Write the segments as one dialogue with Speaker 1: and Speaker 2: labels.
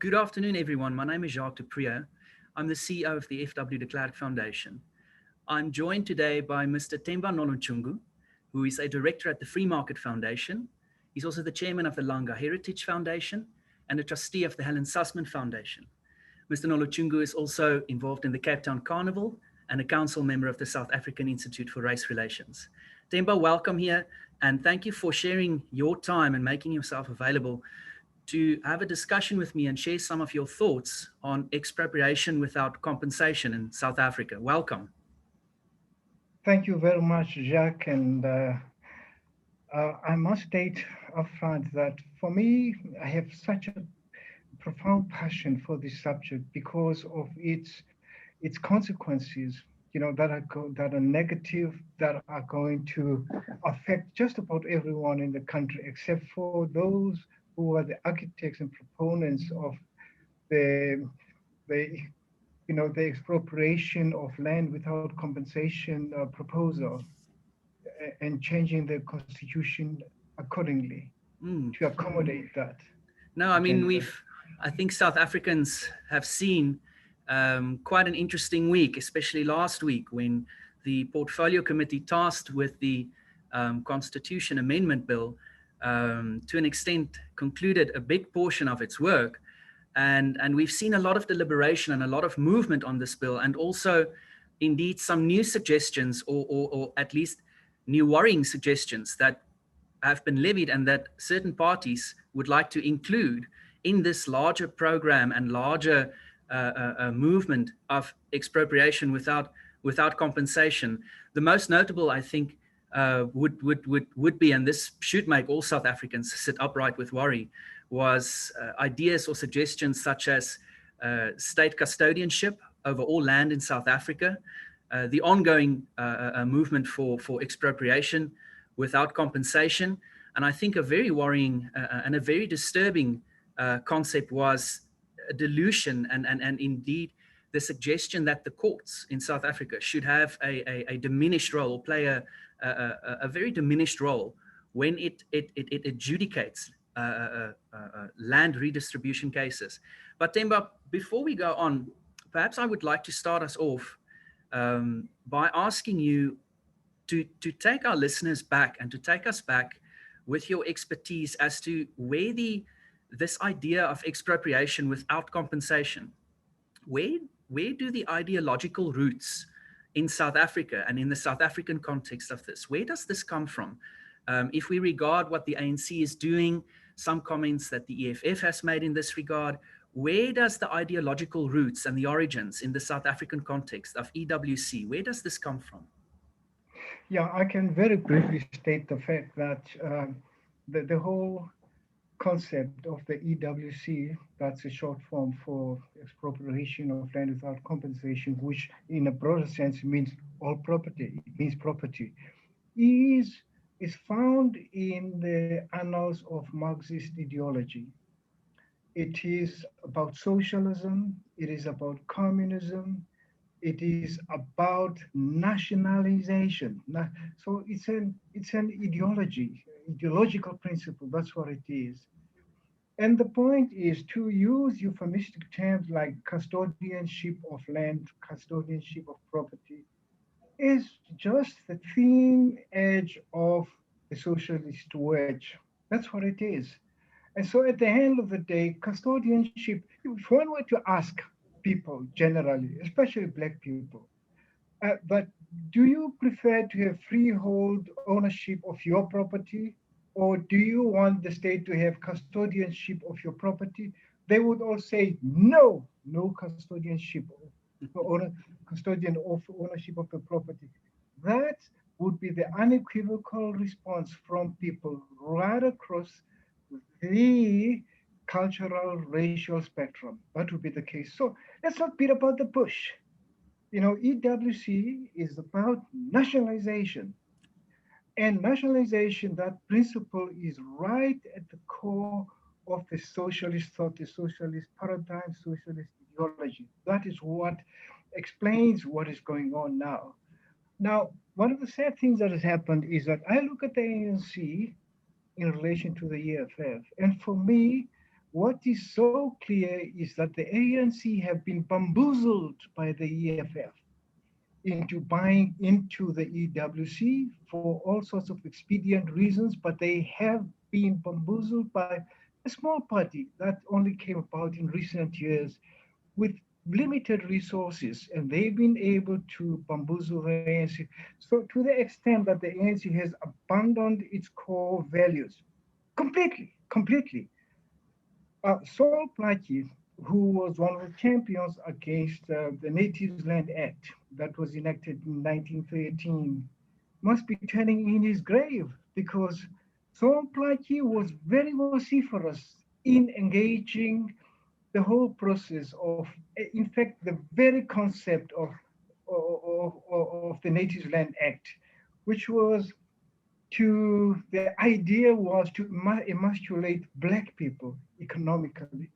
Speaker 1: Good afternoon, everyone. My name is Jacques du Preez. I'm the CEO of the FW de Klerk Foundation. I'm joined today by Mr. Temba Nolutshungu, who is a director at the Freemarket Foundation. He's also the chairman of the Langa Heritage Foundation and a trustee of the Helen Sussman Foundation. Mr. Nolutshungu is also involved in the Cape Town Carnival and a council member of the South African Institute for Race Relations. Temba, welcome here, and thank you for sharing your time and making yourself available to have a discussion with me and share some of your thoughts on expropriation without compensation in South Africa. Welcome.
Speaker 2: Thank you very much, Jacques. And I must state upfront that for me, I have such a profound passion for this subject because of its consequences, that are negative, that are going to affect just about everyone in the country, except for those who are the architects and proponents of the the the expropriation of land without compensation proposal and changing the constitution accordingly to accommodate that
Speaker 1: No, I mean,
Speaker 2: agenda.
Speaker 1: I think South Africans have seen quite an interesting week, especially last week when the Portfolio Committee tasked with the Constitution Amendment Bill to an extent concluded a big portion of its work. And we've seen a lot of deliberation and a lot of movement on this bill, and also indeed some new suggestions or at least new worrying suggestions that have been levied and that certain parties would like to include in this larger program and larger movement of expropriation without compensation. The most notable, I think, would be, and this should make all South Africans sit upright with worry, was ideas or suggestions such as state custodianship over all land in South Africa, the ongoing movement for expropriation without compensation. And I think a very worrying and a very disturbing concept was a dilution and indeed the suggestion that the courts in South Africa should have a diminished role, or play a very diminished role when it adjudicates land redistribution cases. But Temba, before we go on, perhaps I would like to start us off by asking you to take our listeners back and to take us back with your expertise as to where this idea of expropriation without compensation, where do the ideological roots in South Africa and in the South African context of this, where does this come from? If we regard what the ANC is doing, some comments that the EFF has made in this regard, where does the ideological roots and the origins in the South African context of EWC, where does this come from?
Speaker 2: Yeah, I can very briefly state the fact that the whole concept of the EWC, that's a short form for expropriation of land without compensation, which in a broader sense means all property, it means property, is found in the annals of Marxist ideology. It is about socialism, it is about communism, it is about nationalization. So it's an ideological principle, that's what it is. And the point is to use euphemistic terms like custodianship of land, custodianship of property, is just the thin edge of the socialist wedge. That's what it is. And so at the end of the day, custodianship, if one were to ask people generally, especially Black people, but do you prefer to have freehold ownership of your property, or do you want the state to have custodianship of your property? They would all say, no, no custodianship, custodian of ownership of the property. That would be the unequivocal response from people right across the cultural, racial spectrum. That would be the case. So let's not beat about the bush. EWC is about nationalization. And nationalization, that principle is right at the core of the socialist thought, the socialist paradigm, socialist ideology. That is what explains what is going on now. Now, one of the sad things that has happened is that I look at the ANC in relation to the EFF, and for me, what is so clear is that the ANC have been bamboozled by the EFF into buying into the EWC for all sorts of expedient reasons, but they have been bamboozled by a small party that only came about in recent years with limited resources, and they've been able to bamboozle the ANC. So to the extent that the ANC has abandoned its core values completely. Saul Plaatje, who was one of the champions against the Natives Land Act that was enacted in 1913, must be turning in his grave because Saul Plaatje was very vociferous in engaging the whole process of, in fact, the very concept of the Natives Land Act, which was the idea was to emasculate black people economically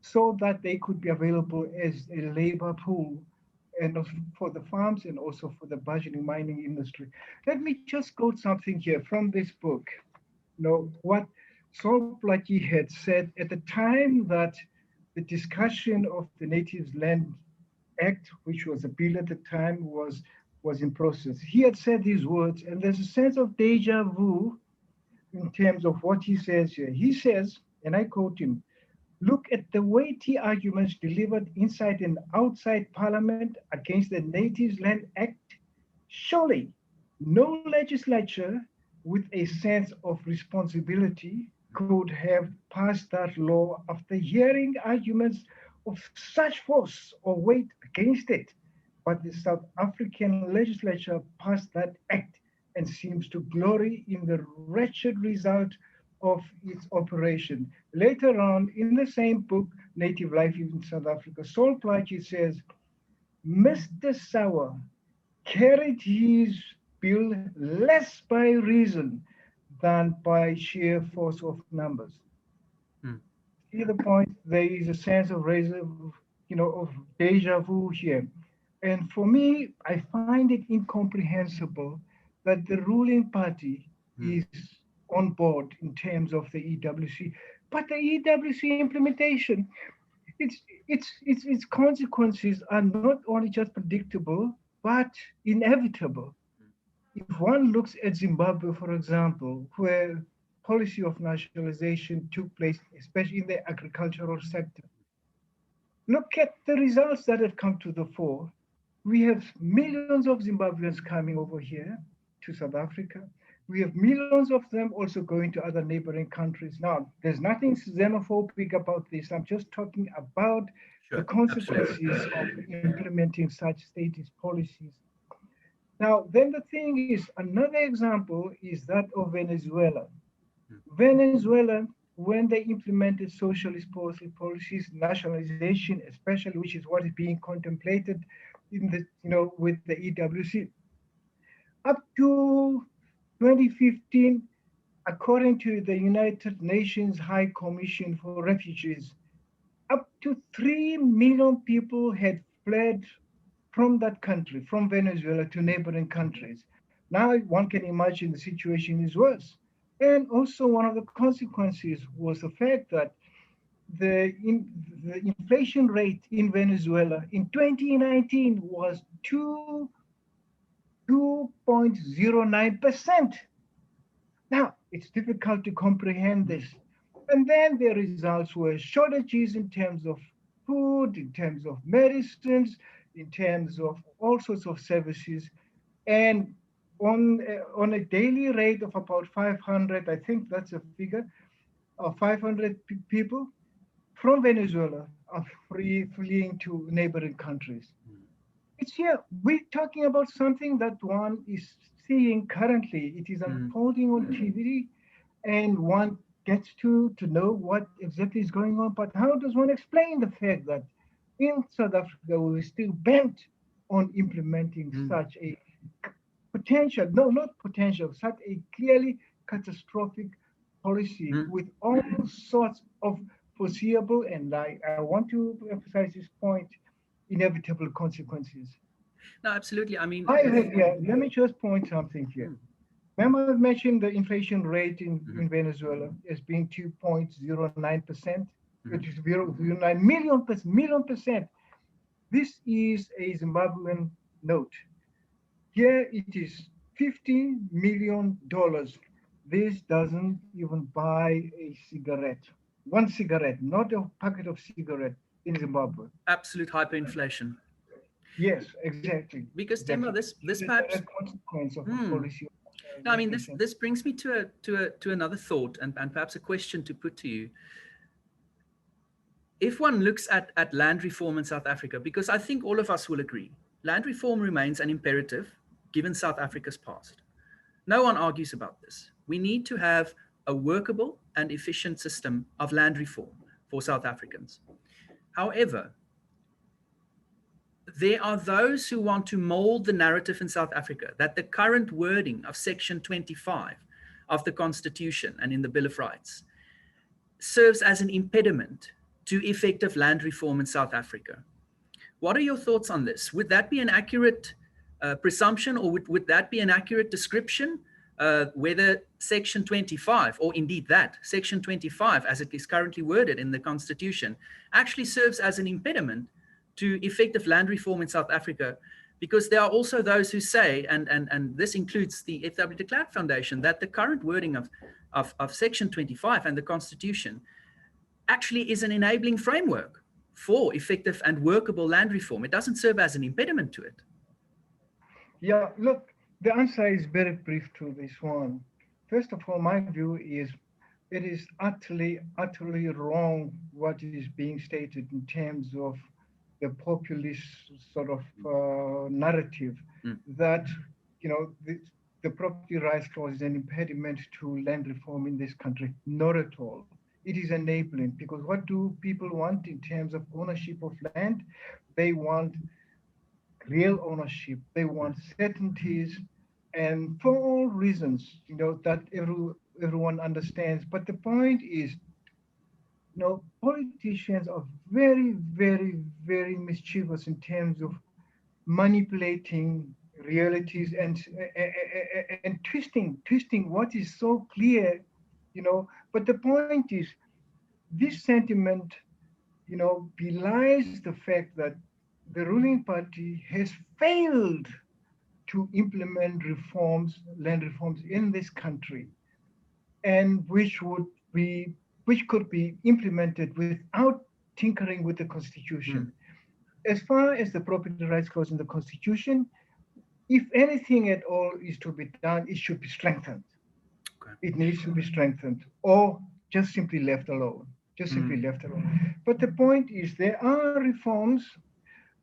Speaker 2: so that they could be available as a labor pool and for the farms and also for the burgeoning mining industry. Let me just quote something here from this book. What Saul Plaatje had said at the time that the discussion of the Natives Land Act, which was a bill at the time, was in process. He had said these words, and there's a sense of deja vu in terms of what he says here. He says, and I quote him, "Look at the weighty arguments delivered inside and outside Parliament against the Natives Land Act. Surely no legislature with a sense of responsibility could have passed that law after hearing arguments of such force or weight against it. But the South African legislature passed that act and seems to glory in the wretched result of its operation." Later on, in the same book, Native Life in South Africa, Saul Plaatje says, "Mr. Sauer carried his bill less by reason than by sheer force of numbers."
Speaker 1: Hmm.
Speaker 2: See the point? There is a sense of of deja vu here. And for me, I find it incomprehensible that the ruling party
Speaker 1: Hmm.
Speaker 2: is on board in terms of the EWC. But the EWC implementation, its consequences are not only just predictable, but inevitable. If one looks at Zimbabwe, for example, where policy of nationalization took place, especially in the agricultural sector, look at the results that have come to the fore. We have millions of Zimbabweans coming over here to South Africa. We have millions of them also going to other neighboring countries. Now, there's nothing xenophobic about this. I'm just talking about the
Speaker 1: Sure, absolutely.
Speaker 2: consequences of implementing such statist policies. Now, then the thing is, another example is that of Venezuela.
Speaker 1: Hmm.
Speaker 2: Venezuela, when they implemented socialist policies, nationalization, especially, which is what is being contemplated in the, with the EWC, up to 2015, according to the United Nations High Commission for Refugees, up to 3 million people had fled from that country, from Venezuela to neighboring countries. Now one can imagine the situation is worse. And also one of the consequences was the fact that the inflation rate in Venezuela in 2019 was 2.09%. Now, it's difficult to comprehend this. And then the results were shortages in terms of food, in terms of medicines, in terms of all sorts of services. And on a daily rate of about 500, I think that's a figure, of 500 people from Venezuela are fleeing to neighboring countries. It's here. We're talking about something that one is seeing currently. It is
Speaker 1: Hmm.
Speaker 2: unfolding on TV, and one gets to know what exactly is going on. But how does one explain the fact that in South Africa we're still bent on implementing
Speaker 1: Hmm.
Speaker 2: such a potential, no, not potential, such a clearly catastrophic policy
Speaker 1: Hmm.
Speaker 2: with all sorts of foreseeable, and I want to emphasize this point, inevitable consequences.
Speaker 1: No, absolutely. I mean,
Speaker 2: I have, yeah, let me just point something here.
Speaker 1: hmm.
Speaker 2: Remember, I've mentioned the inflation rate in
Speaker 1: Mhm.
Speaker 2: Venezuela as being 2.09%. It is 0.09 million percent. This is a Zimbabwean note. Here it is $50 million. This doesn't even buy a cigarette. One cigarette, not a packet of cigarette in Zimbabwe.
Speaker 1: Absolute hyperinflation.
Speaker 2: Yes, exactly.
Speaker 1: Because
Speaker 2: Exactly.
Speaker 1: Temba, this
Speaker 2: The
Speaker 1: perhaps,
Speaker 2: direct consequence of a policy.
Speaker 1: no, I mean, this brings me to another thought and perhaps a question to put to you. If one looks at land reform in South Africa, because I think all of us will agree, land reform remains an imperative given South Africa's past. No one argues about this. We need to have a workable and efficient system of land reform for South Africans. However, there are those who want to mold the narrative in South Africa that the current wording of Section 25 of the Constitution and in the Bill of Rights serves as an impediment to effective land reform in South Africa. What are your thoughts on this? Would that be an accurate presumption, or would that be an accurate description whether Section 25, or indeed that Section 25 as it is currently worded in the Constitution, actually serves as an impediment to effective land reform in South Africa? Because there are also those who say, and this includes the FW de Klerk Foundation, that the current wording of Section 25 and the Constitution actually is an enabling framework for effective and workable land reform. It doesn't serve as an impediment to it.
Speaker 2: Yeah, look, the answer is very brief to this one. First of all, my view is it is utterly wrong what is being stated in terms of the populist sort of narrative that, you know, the property rights clause is an impediment to land reform in this country. Not at all. It is enabling, because what do people want in terms of ownership of land? They want real ownership. They want certainties, and for all reasons, you know, that everyone understands. But the point is, you know, politicians are very, very, very mischievous in terms of manipulating realities and twisting what is so clear, you know. But the point is, this sentiment, you know, belies the fact that the ruling party has failed to implement reforms, land reforms in this country, and which could be implemented without tinkering with the Constitution. As far as the property rights clause in the Constitution, if anything at all is to be done, it should be strengthened. Okay. It needs to be strengthened, or just simply left alone. Just simply left alone. But the point is, there are reforms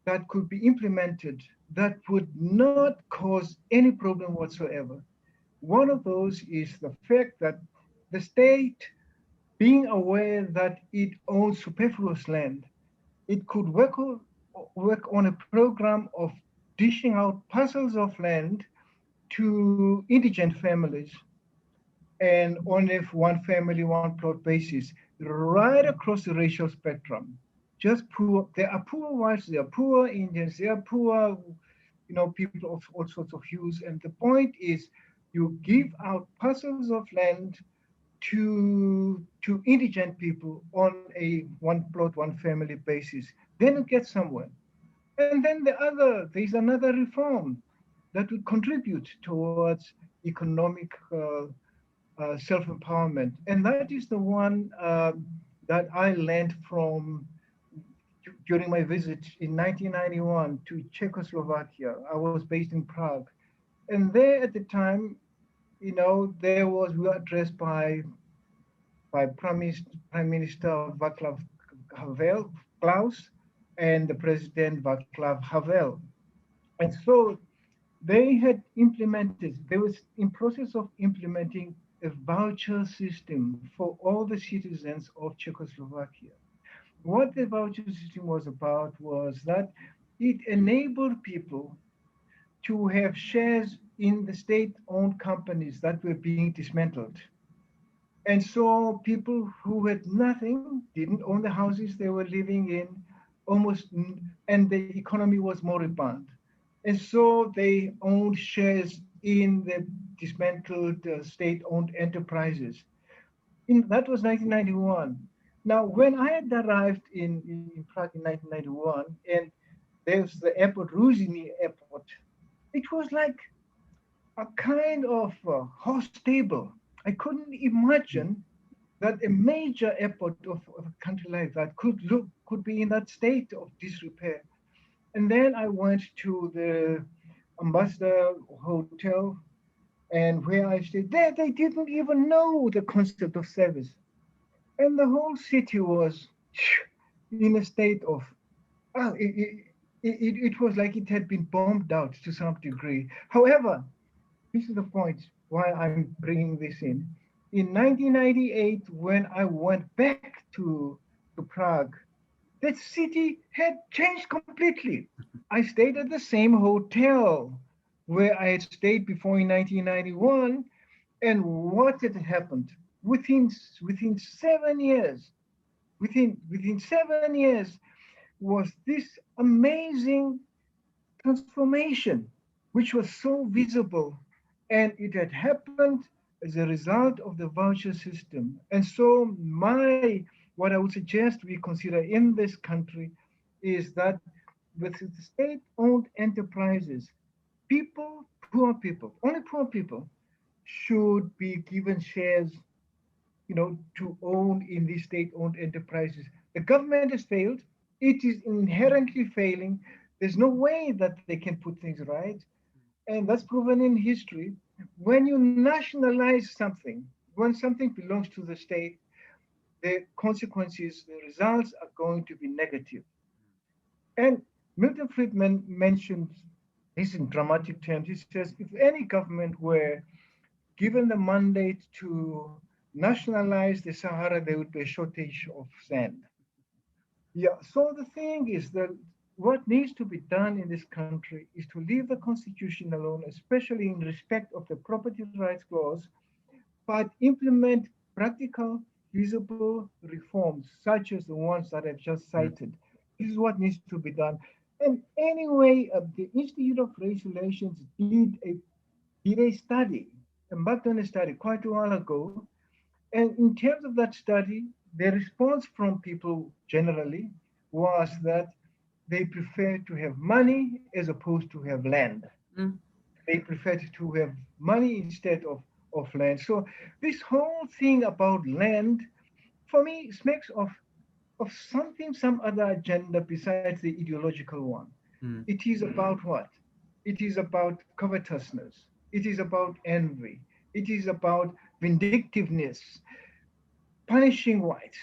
Speaker 2: that could be implemented that would not cause any problem whatsoever. One of those is the fact that the state, being aware that it owns superfluous land, it could work on a program of dishing out parcels of land to indigent families, and on a one family, one plot basis, right across the racial spectrum. Just poor, there are poor whites, there are poor Indians, there are poor, you know, people of all sorts of hues. And the point is, you give out parcels of land to indigent people on a one plot, one family basis. Then you get somewhere. And then there's another reform that would contribute towards economic self-empowerment. And that is the one that I learned from during my visit in 1991 to Czechoslovakia. I was based in Prague. And there at the time, you know, we were addressed by Prime Minister Václav Klaus and the President Václav Havel. And so they was in process of implementing a voucher system for all the citizens of Czechoslovakia. What the voucher system was about was that it enabled people to have shares in the state-owned companies that were being dismantled. And so people who had nothing, didn't own the houses they were living in, and the economy was moribund. And so they owned shares in the dismantled state-owned enterprises. That was 1991. Now, when I had arrived in Prague in 1991, and there's the airport, Ruzini Airport, it was like a kind of horse stable. I couldn't imagine that a major airport of a country like that could be in that state of disrepair. And then I went to the Ambassador Hotel, and where I stayed there, they didn't even know the concept of service. And the whole city was in a state of, oh, it was like it had been bombed out to some degree. However, this is the point why I'm bringing this in. In 1998, when I went back to Prague, the city had changed completely. I stayed at the same hotel where I had stayed before in 1991, and what had happened within 7 years, within 7 years, was this amazing transformation, which was so visible, and it had happened as a result of the voucher system. And so, what I would suggest we consider in this country is that with the state-owned enterprises, people, poor people, only poor people, should be given shares, to own in these state-owned enterprises. The government has failed. It is inherently failing. There's no way that they can put things right. And that's proven in history. When you nationalize something, when something belongs to the state, the consequences, the results are going to be negative. And Milton Friedman mentioned this in dramatic terms. He says if any government were given the mandate to nationalize the Sahara, there would be a shortage of sand. Yeah, so the thing is that what needs to be done in this country is to leave the constitution alone, especially in respect of the property rights clause, but implement practical, feasible reforms, such as the ones that I've just cited. This is what needs to be done. And anyway, the Institute of Race Relations did a study, embarked on a study quite a while ago. And in terms of that study, the response from people generally was that they prefer to have money as opposed to have land.
Speaker 1: Mm.
Speaker 2: They preferred to have money instead of land. So this whole thing about land, for me, smacks of something, some other agenda besides the ideological one.
Speaker 1: Mm.
Speaker 2: It is about what? It is about covetousness. It is about envy. It is about vindictiveness, punishing whites.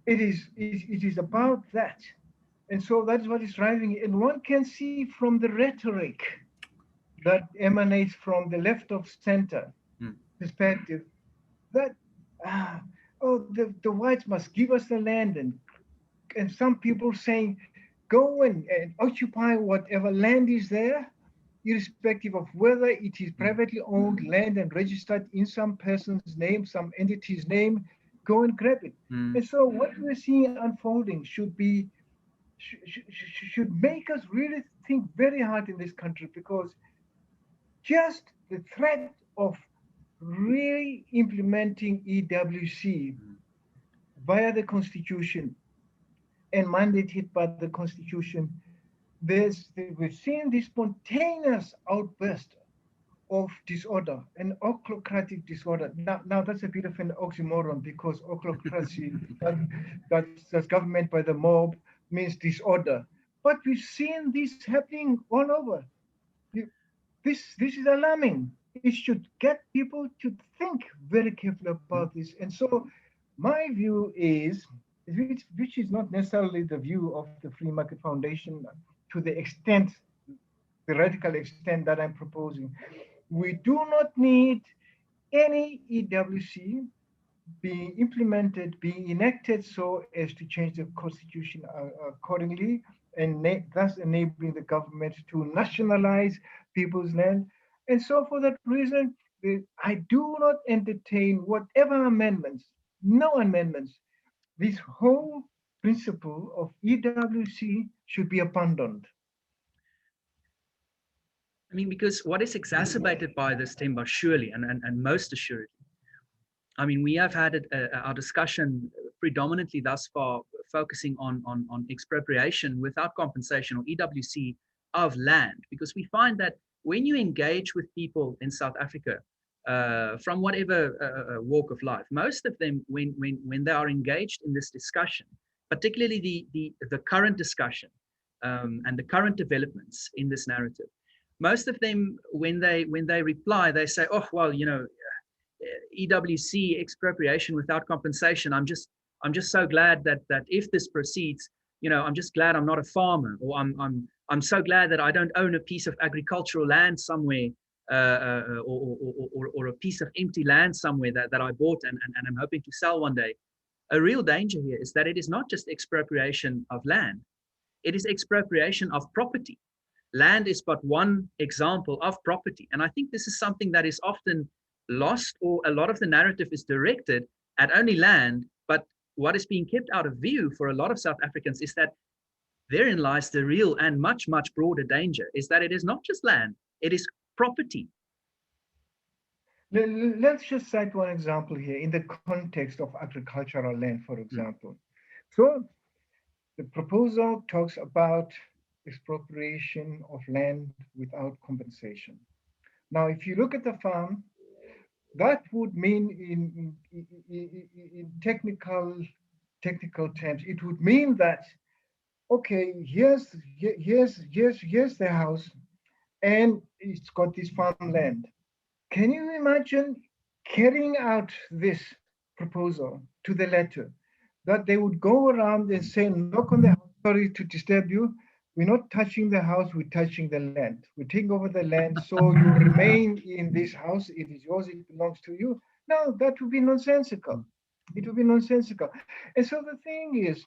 Speaker 2: It is about that. And so that's what is driving it. And one can see from the rhetoric that emanates from the left of center
Speaker 1: Mm.
Speaker 2: perspective that, ah, oh, the whites must give us the land, and some people saying, go and occupy whatever land is there, irrespective of whether it is privately owned land and registered in some person's name, some entity's name, go and grab it.
Speaker 1: Mm.
Speaker 2: And so what we're seeing unfolding should make us really think very hard in this country, because just the threat of really implementing EWC via the Constitution and mandated by the Constitution, we've seen this spontaneous outburst of disorder, an ochlocratic disorder. Now that's a bit of an oxymoron, because ochlocracy, that's government by the mob, means disorder. But we've seen this happening all over. This is alarming. It should get people to think very carefully about this. And so my view is, which is not necessarily the view of the Free Market Foundation to the extent, the radical extent that I'm proposing. We do not need any EWC being implemented, being enacted so as to change the constitution accordingly, and thus enabling the government to nationalize people's land. And so for that reason, I do not entertain whatever amendments, no amendments. This whole principle of EWC should be abandoned.
Speaker 1: I mean, because what is exacerbated by this, Temba, surely, and most assuredly, I mean, we have had our discussion predominantly thus far focusing on expropriation without compensation, or EWC, of land, because we find that when you engage with people in South Africa, from whatever walk of life, most of them, when they are engaged in this discussion, particularly the current discussion and the current developments in this narrative, most of them, when they reply, they say, "Oh, well, EWC, expropriation without compensation. I'm just so glad that if this proceeds, I'm just glad I'm not a farmer, or I'm so glad that I don't own a piece of agricultural land somewhere, or a piece of empty land somewhere that I bought and I'm hoping to sell one day." A real danger here is that it is not just expropriation of land; it is expropriation of property. Land is but one example of property, and I think this is something that is often lost, or a lot of the narrative is directed at only land. But what is being kept out of view for a lot of South Africans is that therein lies the real and much, much broader danger, is that it is not just land, it is property.
Speaker 2: Let's just cite one example here in the context of agricultural land, for example. So the proposal talks about expropriation of land without compensation. Now, if you look at the farm, that would mean in technical terms, it would mean that, okay, here's the house, and it's got this farmland. Can you imagine carrying out this proposal to the letter, that they would go around and say, knock on the house, sorry to disturb you, we're not touching the house, we're touching the land. We're taking over the land, so you remain in this house, it is yours, it belongs to you. No, that would be nonsensical. It would be nonsensical. And so the thing is,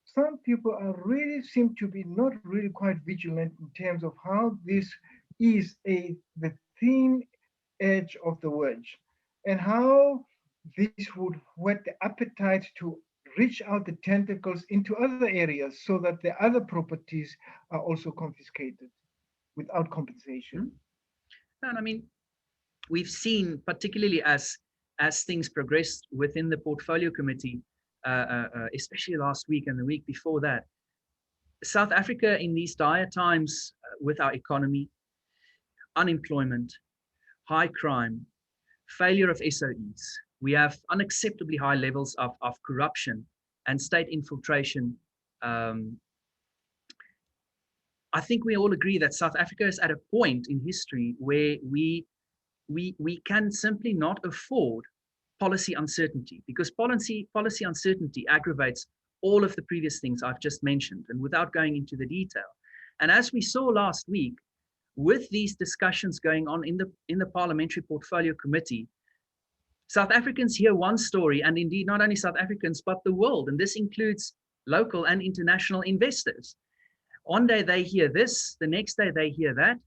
Speaker 2: some people are really seem to be not really quite vigilant in terms of how this is the thin edge of the wedge, and how this would whet the appetite to reach out the tentacles into other areas so that the other properties are also confiscated without compensation.
Speaker 1: And I mean, we've seen, particularly as things progressed within the portfolio committee, especially last week and the week before that, South Africa in these dire times, with our economy, unemployment, high crime, failure of SOEs, we have unacceptably high levels of corruption and state infiltration. I think we all agree that South Africa is at a point in history where we can simply not afford policy uncertainty, because policy uncertainty aggravates all of the previous things I've just mentioned, and without going into the detail. And as we saw last week, with these discussions going on in the Parliamentary Portfolio Committee, South Africans hear one story, and indeed not only South Africans, but the world, and this includes local and international investors. One day they hear this, the next day they hear that.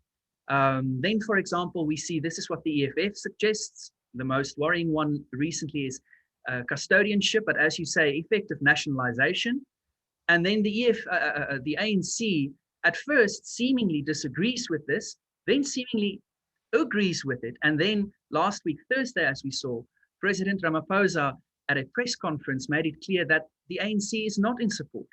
Speaker 1: Then, for example, we see this is what the EFF suggests. The most worrying one recently is custodianship, but as you say, effective nationalization. And then the ANC at first seemingly disagrees with this, then seemingly agrees with it. And then last week, Thursday, as we saw, President Ramaphosa at a press conference made it clear that the ANC is not in support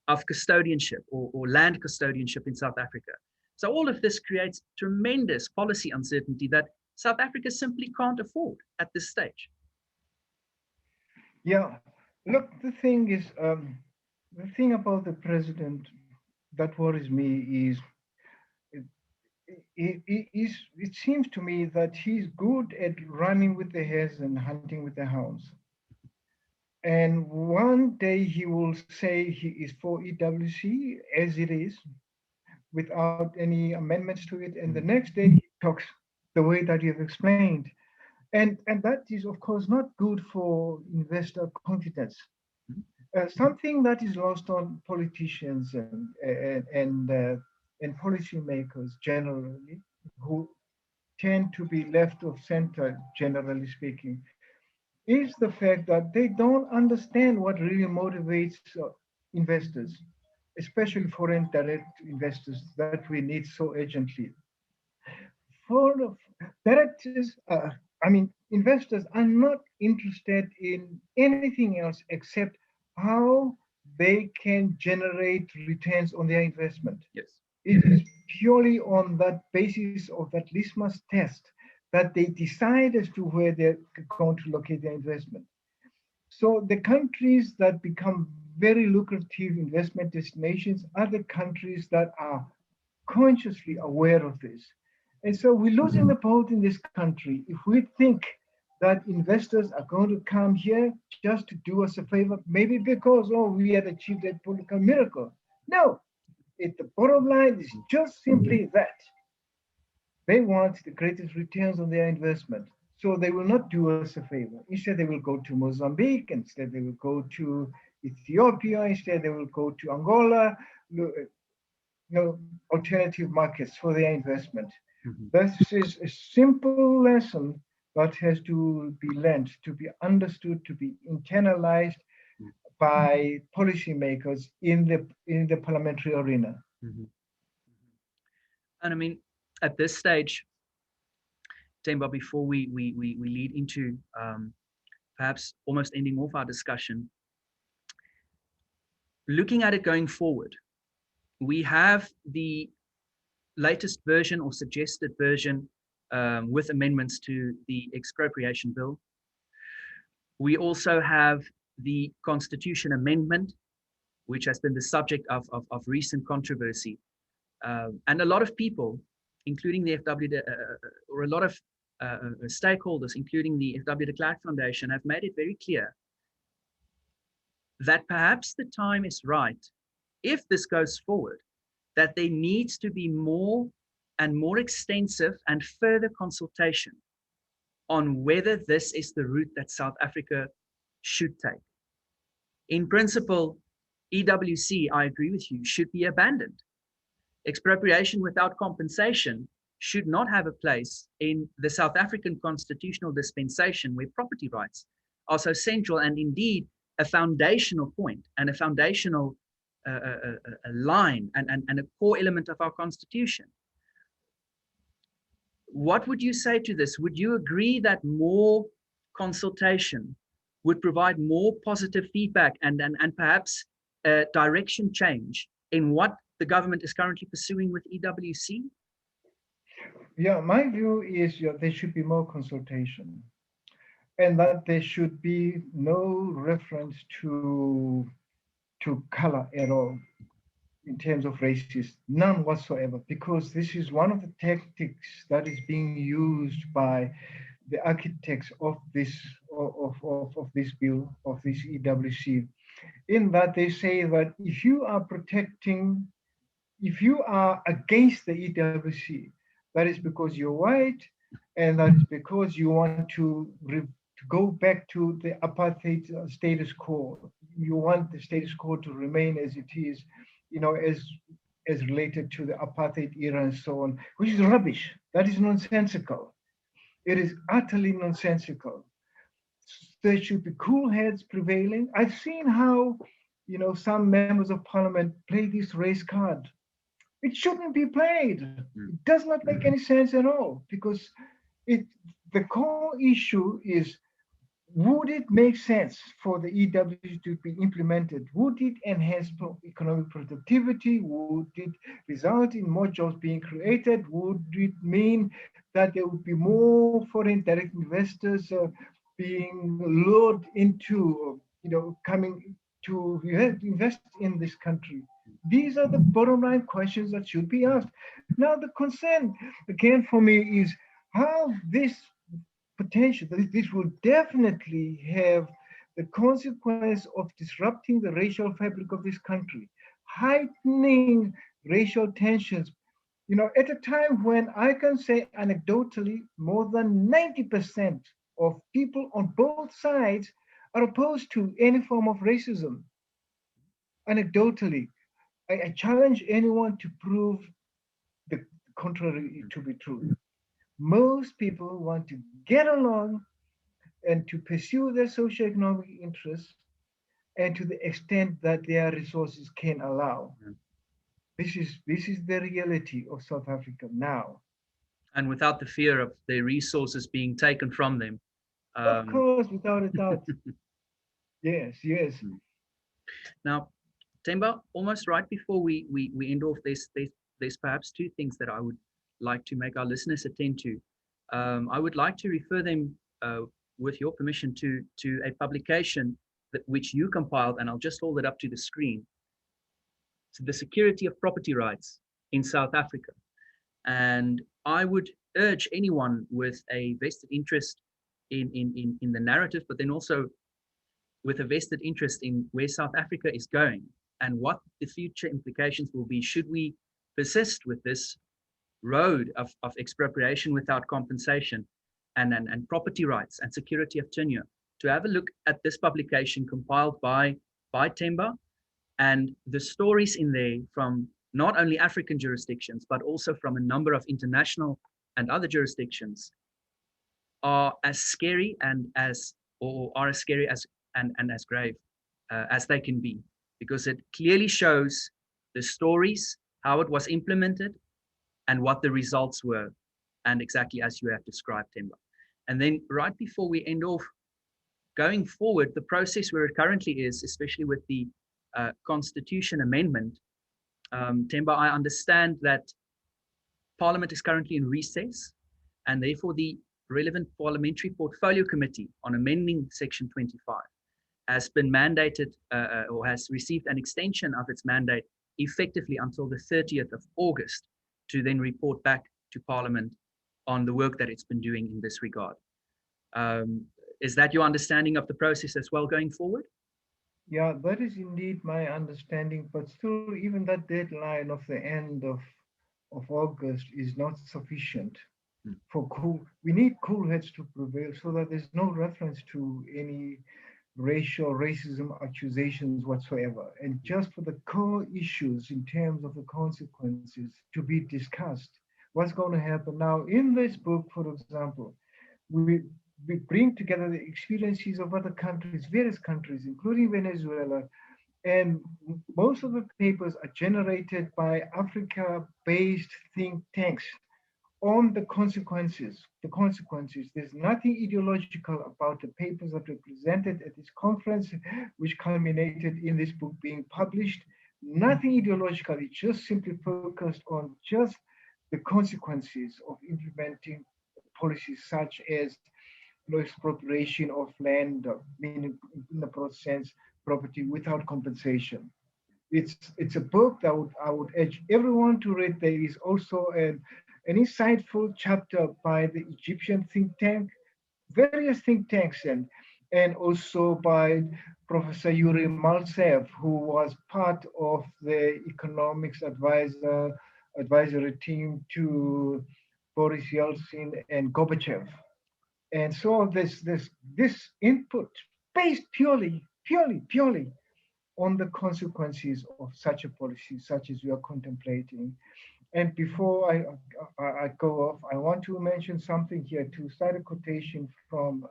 Speaker 1: of custodianship or land custodianship in South Africa. So all of this creates tremendous policy uncertainty that South Africa simply can't afford at this stage.
Speaker 2: Yeah, look, the thing is, the thing about the president that worries me is it seems to me that he's good at running with the hares and hunting with the hounds. And one day he will say he is for EWC as it is, without any amendments to it. And the next day he talks the way that you've explained. And that is, of course, not good for investor confidence. Something that is lost on politicians and policymakers generally, who tend to be left of center, generally speaking, is the fact that they don't understand what really motivates investors, especially foreign direct investors that we need so urgently. For directors, investors are not interested in anything else except how they can generate returns on their investment.
Speaker 1: Yes.
Speaker 2: It is purely on that basis of that litmus test that they decide as to where they're going to locate their investment. So the countries that become very lucrative investment destinations are the countries that are consciously aware of this. And so we're losing the boat in this country if we think that investors are going to come here just to do us a favor, maybe because, oh, we had achieved a political miracle. No, the bottom line is just simply that they want the greatest returns on their investment. So they will not do us a favor. Instead, they will go to Mozambique. Instead, they will go to Ethiopia. Instead, they will go to Angola, alternative markets for their investment.
Speaker 1: Mhm.
Speaker 2: This is a simple lesson that has to be learned, to be understood, to be internalized by policymakers in the parliamentary arena.
Speaker 1: Mhm. And I mean, at this stage, Temba, before we lead into perhaps almost ending off our discussion, looking at it going forward, we have the latest version or suggested version with amendments to the expropriation bill. We also have the Constitution Amendment, which has been the subject of recent controversy. And a lot of people, including the FW, or a lot of stakeholders, including the FW de Klerk Foundation, have made it very clear that perhaps the time is right, if this goes forward, that there needs to be more and more extensive and further consultation on whether this is the route that South Africa should take. In principle, EWC, I agree with you, should be abandoned. Expropriation without compensation should not have a place in the South African constitutional dispensation, where property rights are so central and indeed a foundational point and a foundational a line and a core element of our constitution. What would you say to this? Would you agree that more consultation would provide more positive feedback and perhaps a direction change in what the government is currently pursuing with EWC?
Speaker 2: Yeah, my view is there should be more consultation, and that there should be no reference to color at all in terms of races, none whatsoever, because this is one of the tactics that is being used by the architects of this bill, of this EWC, in that they say that if you are against the EWC, that is because you're white, and that is because you want to go back to the apartheid status quo. You want the status quo to remain as it is, as related to the apartheid era and so on, which is rubbish. That is nonsensical. It is utterly nonsensical. There should be cool heads prevailing. I've seen how, some members of parliament play this race card. It shouldn't be played. It does not make any sense at all, because it the core issue is, would it make sense for the EWC to be implemented? Would it enhance economic productivity? Would it result in more jobs being created? Would it mean that there would be more foreign direct investors being lured into, coming to invest in this country? These are the bottom line questions that should be asked. Now, the concern, again, for me is how this potential, this will definitely have the consequence of disrupting the racial fabric of this country, heightening racial tensions. At a time when I can say anecdotally, more than 90% of people on both sides are opposed to any form of racism. Anecdotally, I challenge anyone to prove the contrary to be true. Most people want to get along and to pursue their socioeconomic interests, and to the extent that their resources can allow. This is the reality of South Africa now.
Speaker 1: And without the fear of their resources being taken from them.
Speaker 2: Of course, without a doubt. Yes, yes.
Speaker 1: Now, Temba, almost right before we end off, there's perhaps two things that I would like to make our listeners attend to. I would like to refer them, with your permission, to a publication which you compiled, and I'll just hold it up to the screen. So the security of property rights in South Africa. And I would urge anyone with a vested interest in the narrative, but then also with a vested interest in where South Africa is going and what the future implications will be should we persist with this road of expropriation without compensation and property rights and security of tenure, to have a look at this publication compiled by Temba, and the stories in there from not only African jurisdictions, but also from a number of international and other jurisdictions are as scary and as, or are as scary as and as grave as they can be, because it clearly shows the stories, how it was implemented, and what the results were, and exactly as you have described, Temba. And then right before we end off, going forward, the process where it currently is, especially with the Constitution amendment, Temba, I understand that Parliament is currently in recess, and therefore the relevant Parliamentary Portfolio Committee on amending Section 25 has been mandated or has received an extension of its mandate effectively until the 30th of August to then report back to Parliament on the work that it's been doing in this regard. Is that your understanding of the process as well going forward?
Speaker 2: Yeah, that is indeed my understanding, but still, even that deadline of the end of August is not sufficient for cool. We need cool heads to prevail so that there's no reference to any racism accusations whatsoever, and just for the core issues in terms of the consequences to be discussed. What's going to happen now in this book, for example, we we bring together the experiences of other countries, various countries, including Venezuela, and most of the papers are generated by Africa-based think tanks on the consequences. The consequences. There's nothing ideological about the papers that were presented at this conference, which culminated in this book being published. Nothing ideological. It just simply focused on just the consequences of implementing policies such as expropriation of land, meaning in the broad sense, property without compensation. It's a book that I would urge everyone to read. There is also an insightful chapter by the Egyptian think tank, various think tanks, and also by Professor Yuri Maltsev, who was part of the economics advisory team to Boris Yeltsin and Gorbachev. And so this input based purely on the consequences of such a policy, such as we are contemplating. And before I go off, I want to mention something here to start a quotation from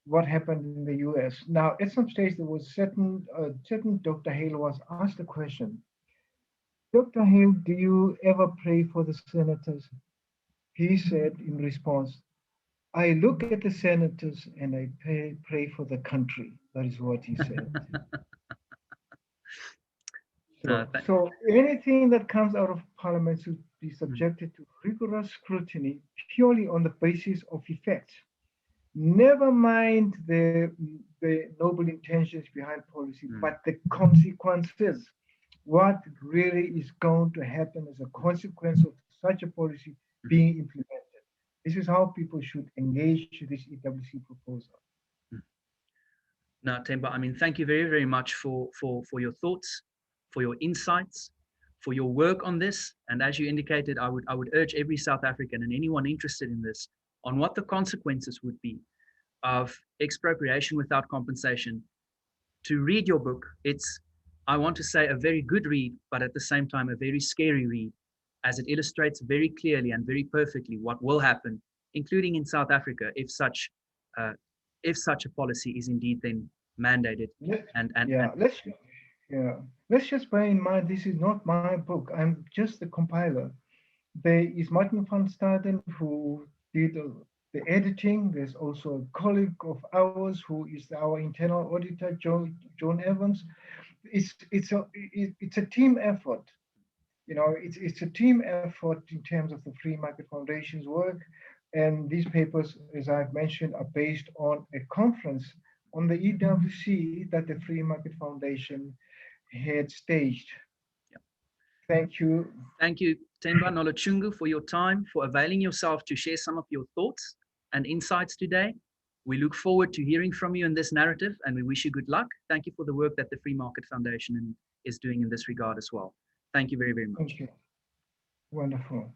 Speaker 2: what happened in the U.S. Now, at some stage, there was certain Dr. Hale was asked a question. Dr. Hale, do you ever pray for the senators? He said in response, I look at the senators and I pray for the country. That is what he said. So anything that comes out of Parliament should be subjected to rigorous scrutiny purely on the basis of effects. Never mind the noble intentions behind policy, but the consequences. What really is going to happen as a consequence of such a policy being implemented. This is how people should engage this EWC proposal.
Speaker 1: Now, Temba, I mean, thank you very, very much for your thoughts, for your insights, for your work on this. And as you indicated, I would urge every South African and anyone interested in this on what the consequences would be of expropriation without compensation to read your book. It's, I want to say, a very good read, but at the same time, a very scary read, as it illustrates very clearly and very perfectly what will happen, including in South Africa, if such a policy is indeed then mandated.
Speaker 2: Let's just bear in mind this is not my book. I'm just the compiler. There is Martin van Staden who did the editing. There's also a colleague of ours who is our internal auditor, John Evans. It's a team effort. You know, it's a team effort in terms of the Free Market Foundation's work. And these papers, as I've mentioned, are based on a conference on the EWC that the Free Market Foundation had staged.
Speaker 1: Yeah.
Speaker 2: Thank you.
Speaker 1: Thank you, Temba Nolutshungu, for your time, for availing yourself to share some of your thoughts and insights today. We look forward to hearing from you in this narrative, and we wish you good luck. Thank you for the work that the Free Market Foundation is doing in this regard as well. Thank you very, very much.
Speaker 2: Thank you. Wonderful.